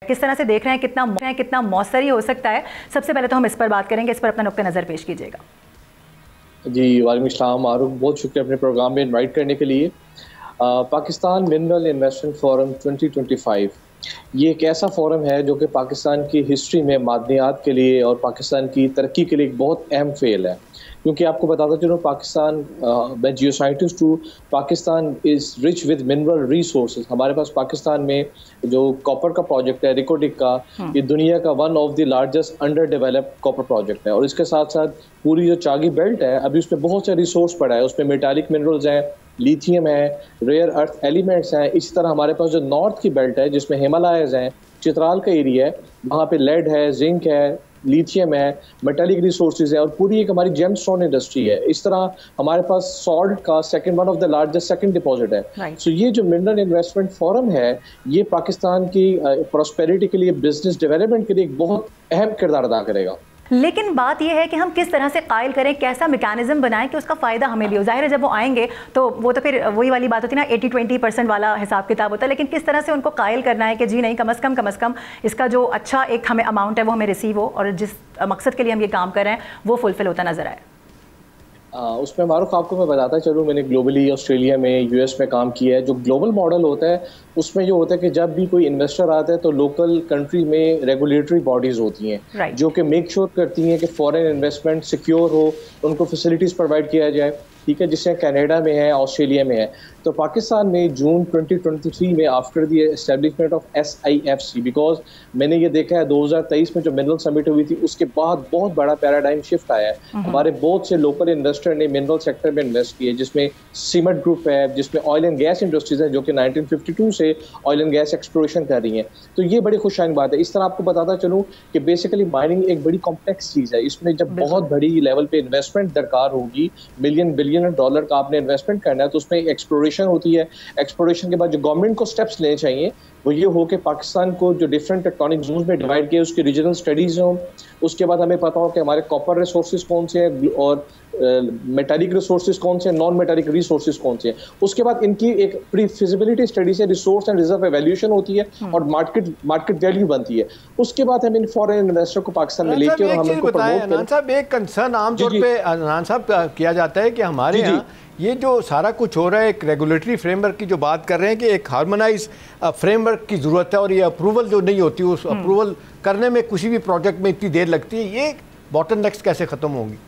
किस तरह से देख रहे हैं, कितना मौसरी हो सकता है? सबसे पहले तो हम इस पर बात करेंगे, इस पर अपना नुक्ता नज़र पेश कीजिएगा। जी वालेकुम अस्सलाम मारूफ, बहुत शुक्रिया अपने प्रोग्राम में इनवाइट करने के लिए। पाकिस्तान मिनरल इन्वेस्टमेंट फोरम 2025 ये एक ऐसा फोरम है जो कि पाकिस्तान की हिस्ट्री में मादनियात के लिए और पाकिस्तान की तरक्की के लिए एक बहुत अहम फेल है। क्योंकि आपको बताता चलूँ, पाकिस्तान मैं जियो साइंटिस्ट हूँ, Pakistan is rich with mineral resources. हमारे पास पाकिस्तान में जो कॉपर का प्रोजेक्ट है रिकोडिक का, ये दुनिया का one of the largest under developed copper project है। और इसके साथ साथ पूरी जो चागी बेल्ट है, अभी उसमें बहुत से रिसोर्स पड़ा है, उसमें मेटालिक मिनरल्स हैं, लिथियम है, रेयर अर्थ एलिमेंट्स हैं। इसी तरह हमारे पास जो नॉर्थ की बेल्ट है जिसमें हिमालयज हैं, चित्राल का एरिया है, वहाँ पे लेड है, जिंक है, लिथियम है, मेटालिक रिसोर्सेज है और पूरी एक हमारी जेमस्टोन इंडस्ट्री है। इस तरह हमारे पास सॉल्ट का second one of the largest second deposit है। सो ये जो मिनरल इन्वेस्टमेंट फोरम है, ये पाकिस्तान की प्रॉस्पेरिटी के लिए, बिजनेस डेवलपमेंट के लिए एक बहुत अहम किरदार अदा करेगा। लेकिन बात यह है कि हम किस तरह से कायल करें, कैसा मैकेनिज्म बनाएं कि उसका फ़ायदा हमें भी हो। जाहिर है जब वो आएंगे तो वो तो फिर वही वाली बात होती है ना, 80-20% वाला हिसाब किताब होता है। लेकिन किस तरह से उनको कायल करना है कि जी नहीं, कम अज़ कम इसका जो अच्छा एक हमें अमाउंट है वो हमें रिसीव हो और जिस मकसद के लिए हम ये काम कर रहे हैं वो फुलफिल होता नज़र आए। उसमें मारूफ आपको मैं बताता चलूँ, मैंने ग्लोबली ऑस्ट्रेलिया में, यूएस में काम किया है। जो ग्लोबल मॉडल होता है उसमें जो होता है कि जब भी कोई इन्वेस्टर आता है तो लोकल कंट्री में रेगुलेटरी बॉडीज़ होती हैं जो कि मेक श्योर करती हैं कि फॉरेन इन्वेस्टमेंट सिक्योर हो, उनको फैसिलिटीज़ प्रोवाइड किया जाए। ठीक है, जिससे कनाडा में है, ऑस्ट्रेलिया में है। तो पाकिस्तान में जून 2023 में after the establishment of SIFC, because मैंने ये देखा है 2023 में जो मिनरल समिट हुई थी उसके बाद बहुत बड़ा पैराडाइम शिफ्ट आया है। हमारे बहुत से लोकल इन्वेस्टर ने मिनरल सेक्टर में इन्वेस्ट किए, जिसमें सीमेंट ग्रुप है, जिसमें ऑयल एंड गैस इंडस्ट्रीज है जो कि 1952 से ऑयल एंड गैस एक्सप्लोरेशन कर रही हैं। तो ये बड़ी खुशहाल बात है। इस तरह आपको बताता चलूँ कि बेसिकली माइनिंग एक बड़ी कॉम्प्लेक्स चीज़ है। इसमें जब बहुत बड़ी लेवल पे इन्वेस्टमेंट दरकार होगी, मिलियन बिलियन डॉलर का आपने इन्वेस्टमेंट करना है, तो उसमें एक्सप्लोरेशन होती है। एक्सप्लोरेशन के बाद जो गवर्नमेंट को स्टेप्स लेने चाहिए वो ये हो कि पाकिस्तान को जो डिफरेंट टेक्टोनिक जोन्स में डिवाइड किया, उसकी रीजनल स्टडीज हों। उसके बाद हमें पता हो कि हमारे कॉपर रिसोर्सेज कौन से हैं और मेटालिक रिसोर्सेज कौन से हैं, नॉन मेटालिक रिसोर्सेज कौन से हैं। उसके बाद इनकी एक प्री फिजिबिलिटी स्टडी से रिसोर्स एंड रिजर्व एवेल्यूशन होती है और मार्केट वैल्यू बनती है। उसके बाद हम इन फॉरेन इन्वेस्टर को पाकिस्तान में लेके और हम उनको प्रमोट करें। साहब, एक कंसर्न आमतौर पे अनंत साहब किया जाता है कि हमारे यहाँ ये जो सारा कुछ हो रहा है, एक रेगुलेटरी फ्रेमवर्क की जो बात कर रहे हैं कि एक हार्मोनाइज फ्रेमवर्क की ज़रूरत है और ये अप्रूवल जो नहीं होती, उस अप्रूवल करने में किसी भी प्रोजेक्ट में इतनी देर लगती है, ये बॉटलनेक्स कैसे ख़त्म होंगी?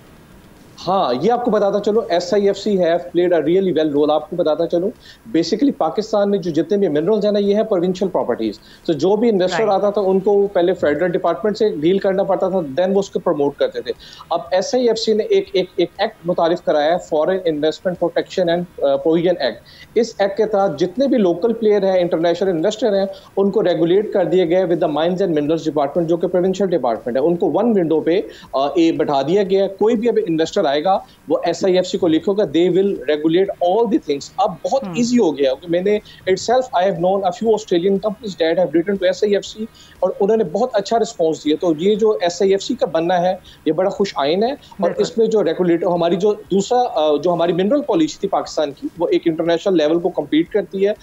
हाँ, ये आपको बताता चलो, SIFC have played a really well role. आपको बताता चलो, बेसिकली पाकिस्तान में जो जितने भी मिनरल्स हैं ना, ये है प्रोविंशियल प्रॉपर्टीज। तो जो भी इन्वेस्टर आता था उनको पहले फेडरल डिपार्टमेंट से डील करना पड़ता था, देन वो उसको प्रमोट करते थे। अब SIFC ने एक एक्ट मुतारिफ कराया है, foreign investment protection and provision act. इस एक्ट के तहत जितने भी लोकल प्लेयर हैं, इंटरनेशनल इन्वेस्टर हैं, उनको रेगुलेट कर दिए गए with the mines and minerals department, जो कि प्रोविंशियल डिपार्टमेंट है। उनको वन विंडो पे बैठा दिया गया। कोई भी अब इन्वेस्टर आएगा वो SIFC को लिखोगा, they will regulate all the things. अब बहुत इजी हो गया। मैंने itself I have known a few Australian companies that have written to SIFC और उन्होंने बहुत अच्छा रिस्पांस दिया। तो ये जो SIFC का बनना है ये बड़ा खुश आइन है। और इसमें जो रेगुलेटर, हमारी जो दूसरा जो हमारी मिनरल पॉलिसी थी पाकिस्तान की, वो एक इंटरनेशनल लेवल को कम्पीट करती है।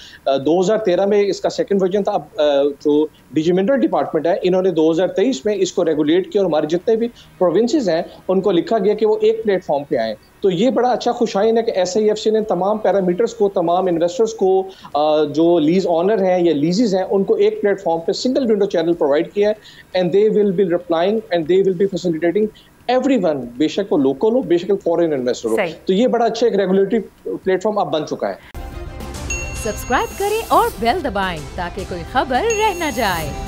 2013 में इसका सेकंड वर्जन था। अब जो डीजी मिनरल डिपार्टमेंट है, इन्होंने 2023 में इसको रेगुलेट किया और हमारे जितने भी प्रोविंसेस हैं उनको लिखा गया कि वो एक प्लेटफॉर्म पे आए। तो ये बड़ा अच्छा खुशाइन है कि SIFC ने तमाम पैरामीटर्स को, तमाम इन्वेस्टर्स को, जो लीज ऑनर हैं या लीजेस हैं, उनको एक प्लेटफॉर्म पे सिंगल विंडो चैनल प्रोवाइड किया है। And they will be replying and they will be facilitating everyone, बेशक वो लोकल हो, बेशक फॉरेन इन्वेस्टर हो। तो ये बड़ा अच्छा एक रेगुलेटरी प्लेटफॉर्म अब बन चुका है। सब्सक्राइब करें और बेल दबाएं ताकि कोई खबर रह न जाए।